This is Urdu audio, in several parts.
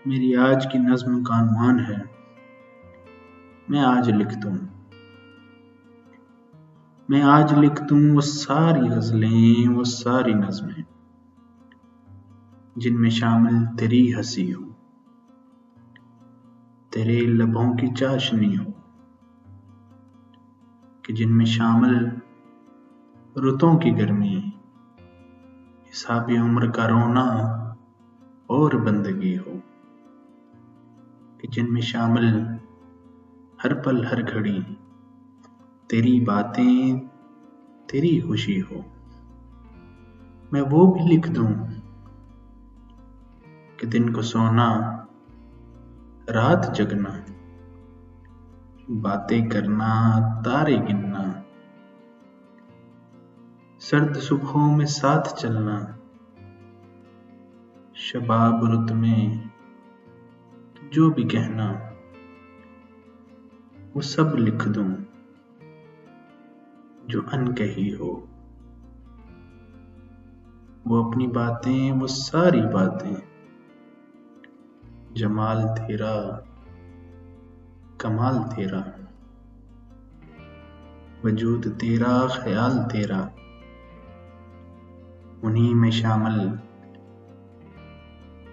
میری آج کی نظم کا عنوان ہے میں آج لکھ دوں وہ ساری غزلیں، وہ ساری نظمیں جن میں شامل تیری ہنسی ہو، تیرے لبوں کی چاشنی ہو، کہ جن میں شامل رتوں کی گرمی، حساب عمر کا رونا اور بندگی ہو، کہ جن میں شامل ہر پل ہر گھڑی تیری باتیں، تیری خوشی ہو۔ میں وہ بھی لکھ دوں کہ دن کو سونا، رات جگنا، باتیں کرنا، تارے گننا، سرد صبحوں میں ساتھ چلنا، شباب رت میں جو بھی کہنا، وہ سب لکھ دوں جو انکہی ہو۔ وہ اپنی باتیں، وہ ساری باتیں، جمال تیرا، کمال تیرا، وجود تیرا، خیال تیرا، انہی میں شامل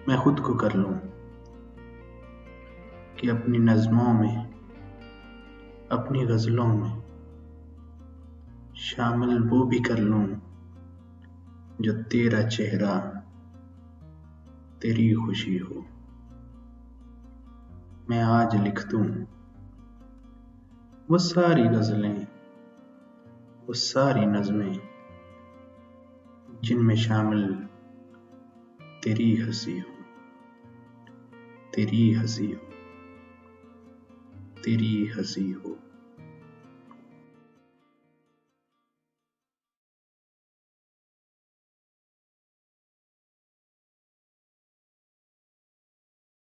میں خود کو کر لوں کہ اپنی نظموں میں، اپنی غزلوں میں شامل وہ بھی کر لوں جو تیرا چہرہ، تیری خوشی ہو۔ میں آج لکھ دوں وہ ساری غزلیں، وہ ساری نظمیں جن میں شامل تیری ہنسی ہو، تیری ہنسی ہو، تیری ہنسی ہو۔